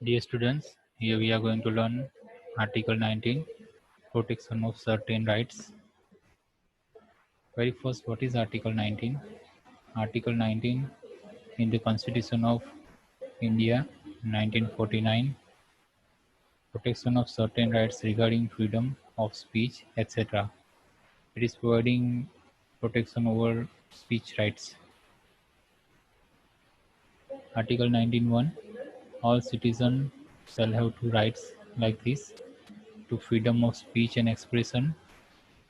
Dear students, here we are going to learn Article 19, Protection of Certain Rights. Very first, what is Article 19? Article 19 in the Constitution of India 1949, protection of certain rights regarding freedom of speech, etc. It is providing protection over speech rights. Article 19.1, all citizens shall have two rights like this: to freedom of speech and expression,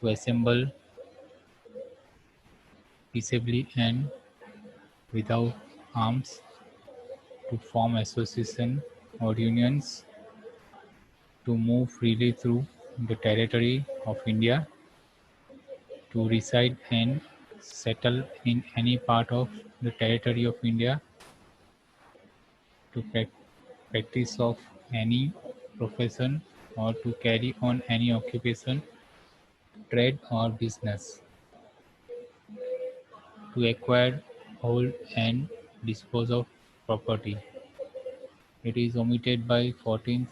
to assemble peaceably and without arms, to form associations or unions, to move freely through the territory of India, to reside and settle in any part of the territory of India, to practice of any profession or to carry on any occupation, trade or business, to acquire, hold and dispose of property. It is omitted by 14th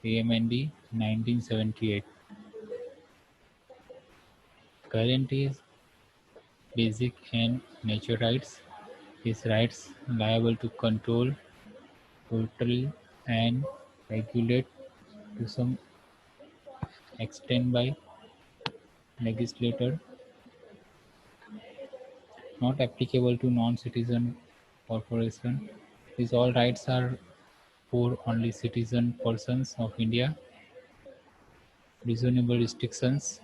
AMND 1978. Guarantees basic and nature rights. These rights liable to control, control and regulate to some extent by legislator, not applicable to non-citizen corporation. These all rights are for only citizen persons of India. Reasonable restrictions.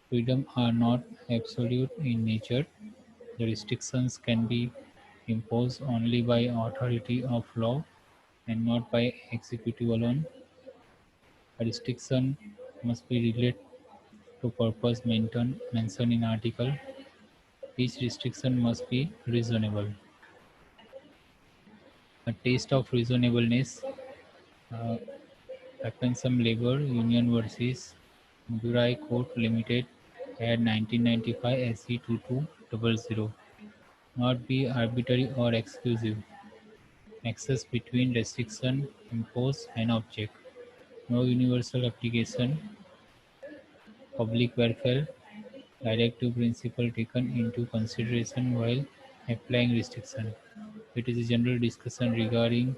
Freedom are not absolute in nature. The restrictions can be imposed only by authority of law and not by executive alone. A restriction must be related to purpose mentioned in article. Each restriction must be reasonable. A test of reasonableness. uh, Appensum Labour Union versus Burai Court Limited at 1995 SC 2200. Not be arbitrary or exclusive. Nexus between restriction imposed and object. No universal application. Public welfare. Directive principle taken into consideration while applying restriction. It is a general discussion regarding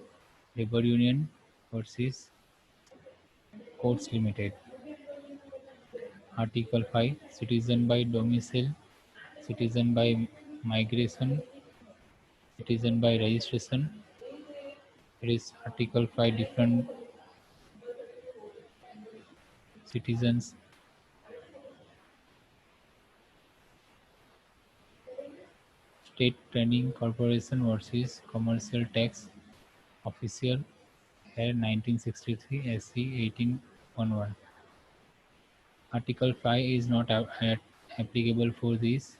labor union versus courts limited. Article 5, citizen by domicile, citizen by migration, citizen by registration. It is Article 5 different citizens. State Training Corporation versus Commercial Tax Officer at 1963 SC 1811. Article 5 is not applicable for these.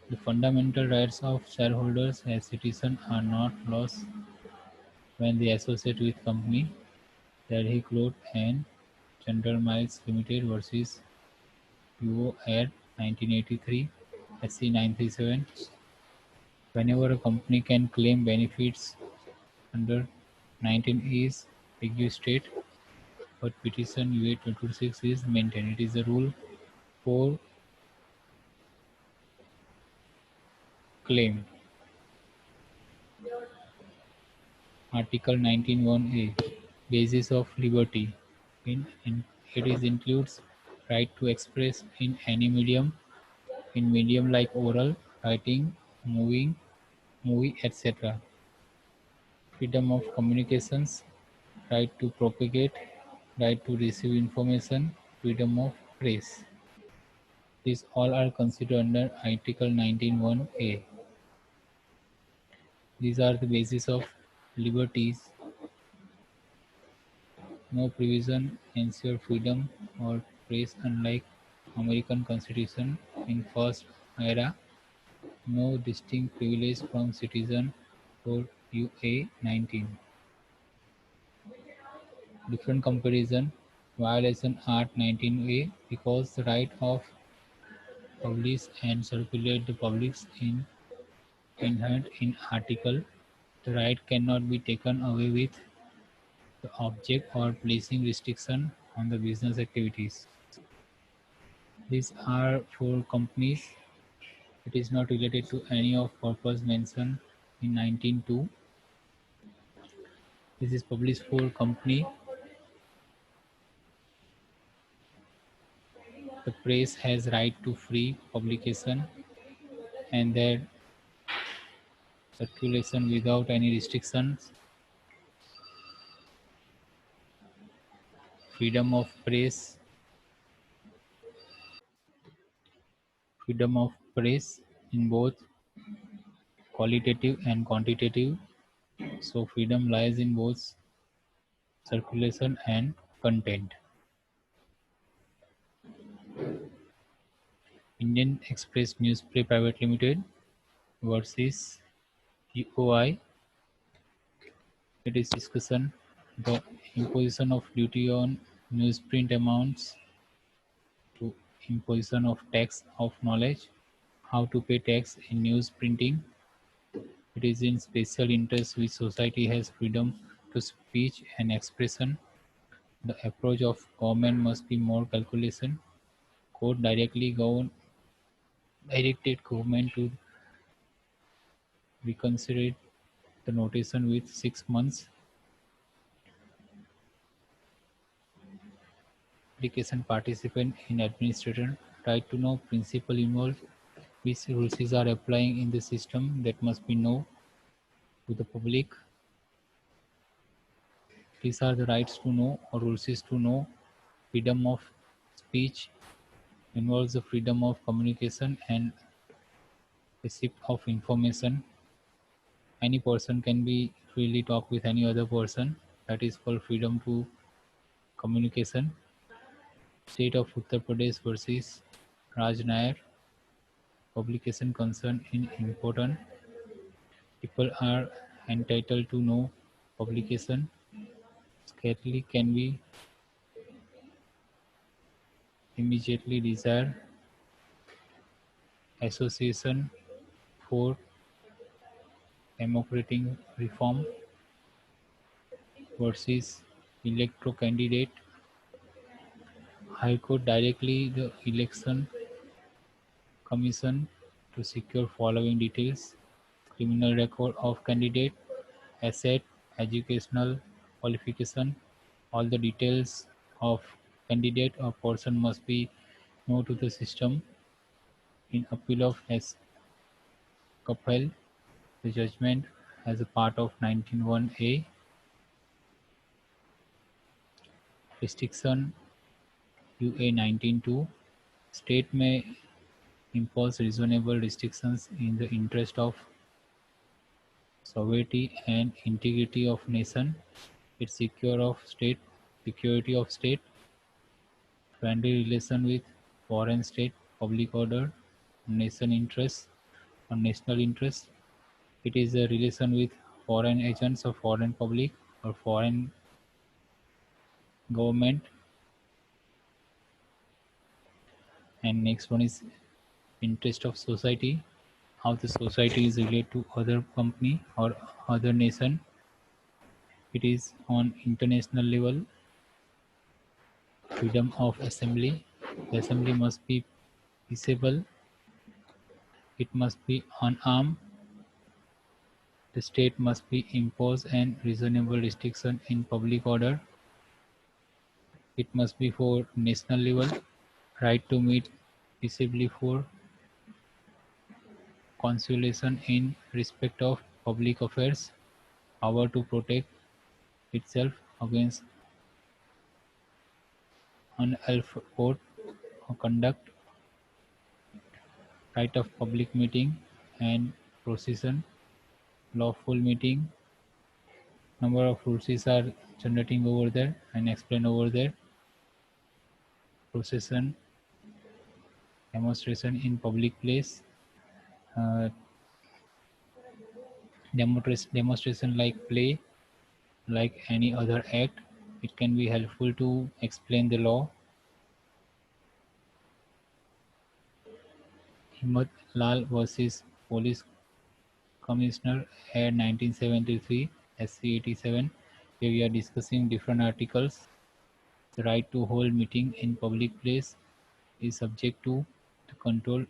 The fundamental rights of shareholders as citizens are not lost when they associate with company. Delhi Cloth and General Mills Limited versus UO at 1983 SC 937. Whenever a company can claim benefits under 19 is registered, but petition UA 226 is maintained. It is a rule for claim. Article 19(1)(a), basis of liberty. In it is includes right to express in any medium, in medium like oral, writing, movie, etc. Freedom of communications, right to propagate, right to receive information, freedom of press. These all are considered under Article 19(1)(a). These are the basis of liberties. No provision ensure freedom or press unlike American Constitution in first era. No distinct privilege from citizen for UA 19. Different comparison. Violation Art 19A because the right of publish and circulate the publics in inherent in article. The right cannot be taken away with the object or placing restriction on the business activities. These are for companies. It is not related to any of purpose mentioned in 19.2. This is published for company. The press has right to free publication and their circulation without any restrictions. Freedom of press, freedom of press in both qualitative and quantitative. So freedom lies in both circulation and content. Indian Express Newsprint Private Limited versus UOI. It is discussion the imposition of duty on newsprint amounts to imposition of tax of knowledge, how to pay tax in news printing. It is in special interest which society has freedom to speech and expression. The approach of government must be more calculation. Court directed government to reconsider the notation with 6 months. Application participant in administration right to know principle involved, which rules are applying in the system that must be known to the public. These are the rights to know or rules to know. Freedom of speech involves the freedom of communication and receipt of information. Any person can be freely talk with any other person. That is called freedom to communication. State of Uttar Pradesh versus Raj Nair. Publication concern in important. People are entitled to know publication. Scarcely can be immediately desire. Association for Democratic Reform versus electro candidate. High Court directly the Election Commission to secure following details: criminal record of candidate, asset, educational qualification. All the details of candidate or person must be known to the system. In appeal of Kapil, the judgment as a part of 19.1a restriction UA 19.2, state may impose reasonable restrictions in the interest of sovereignty and integrity of nation, its security of state, friendly relation with foreign state, public order, nation interests or national interests. It is a relation with foreign agents or foreign public or foreign government. And next one is interest of society, how the society is related to other company or other nation. It is on international level. Freedom of assembly. The assembly must be peaceable. It must be unarmed. The state must be impose an reasonable restriction in public order. It must be for national level. Right to meet peaceably for conciliation in respect of public affairs. Power to protect itself against unlawful conduct. Right of public meeting and procession. Lawful meeting. Number of rules are generating over there and explain over there. Procession, demonstration in public place, uh, demonstration like play, like any other act. It can be helpful to explain the law. Himmat Lal versus Police Commissioner Air 1973 SC 87, where we are discussing different articles. The right to hold meeting in public place is subject to the control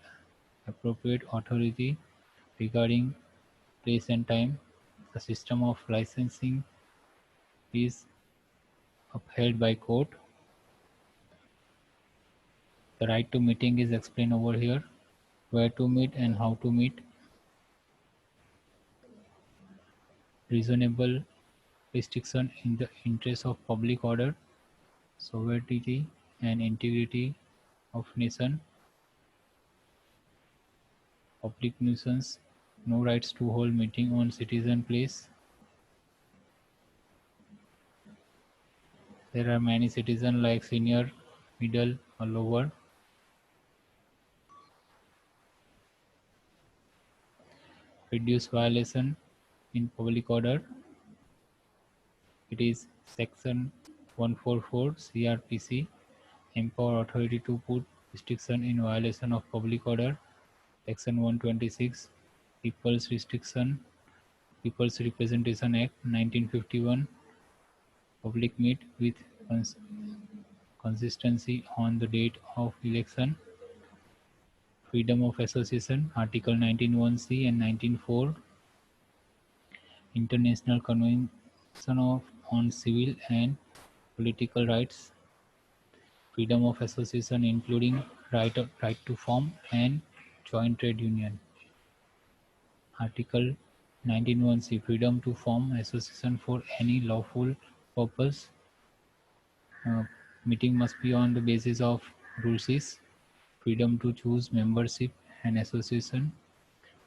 appropriate authority regarding place and time. The system of licensing is upheld by court. The right to meeting is explained over here. Where to meet and how to meet. Reasonable restriction in the interest of public order, sovereignty and integrity of nation. Public nuisance. No rights to hold meeting on citizen place. There are many citizens like senior, middle or lower. Reduce violation in public order. It is section 144 CRPC. Empower authority to put restriction in violation of public order. Section 126 People's Representation Act 1951. Public meet with consistency on the date of election. Freedom of association, Article 19(1)(c) and 19(4). International Convention on Civil and Political Rights. Freedom of association including right to form and join trade union. Article 19(1)(c) Freedom to form association for any lawful purpose. Uh, Meeting must be on the basis of rules is freedom to choose membership and association.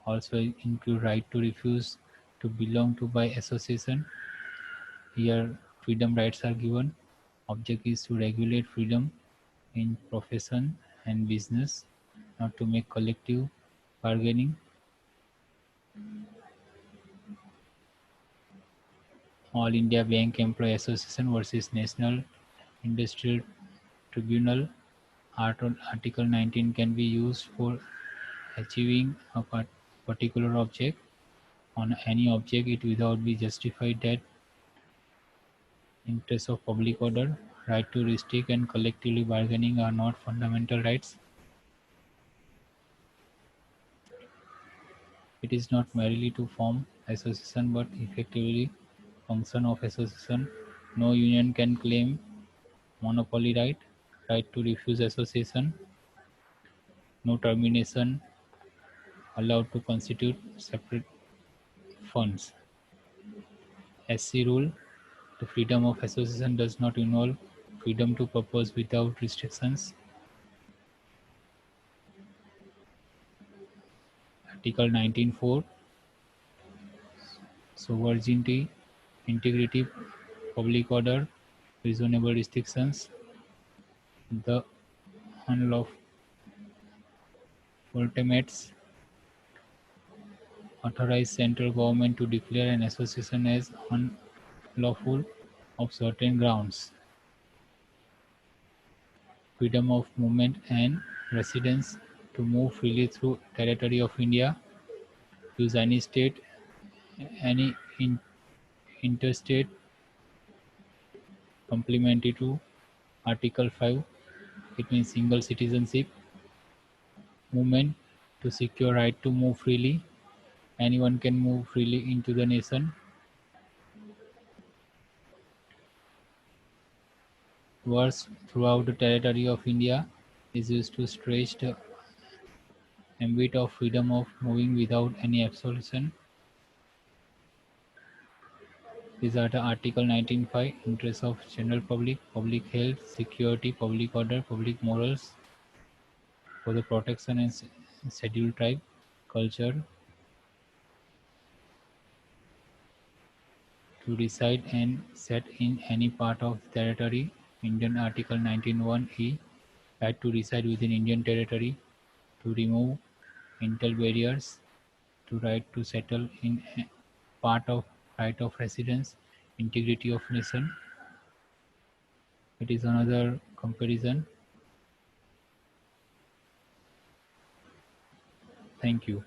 Also include right to refuse to belong to by association. Here freedom rights are given. Object is to regulate freedom in profession and business, not to make collective bargaining. All India Bank Employee Association versus National Industrial Tribunal. Article 19 can be used for achieving a particular object on any object it without be justified that interest of public order. Right to restrict and collectively bargaining are not fundamental rights. It is not merely to form association but effectively function of association. No union can claim monopoly right. Right to refuse association. No termination allowed to constitute separate funds. SC rule. The freedom of association does not involve freedom to propose without restrictions. Article 19(4) Sovereignty, integrity, public order, reasonable restrictions. The unlawful ultimates authorize central government to declare an association as unlawful of certain grounds. Freedom of movement and residence to move freely through territory of India, use any state, any interstate, complementary to Article 5. It means single citizenship, movement to secure right to move freely. Anyone can move freely into the nation. Words throughout the territory of India is used to stretch the ambit of freedom of moving without any absolution. These are the Article 19(5) interests of general public, public health, security, public order, public morals, for the protection and scheduled tribe, culture, to reside and set in any part of the territory. Indian Article 19(1)(e), right to reside within Indian territory, to remove mental barriers, to right to settle in a part of right of residence, integrity of nation. It is another comparison. Thank you.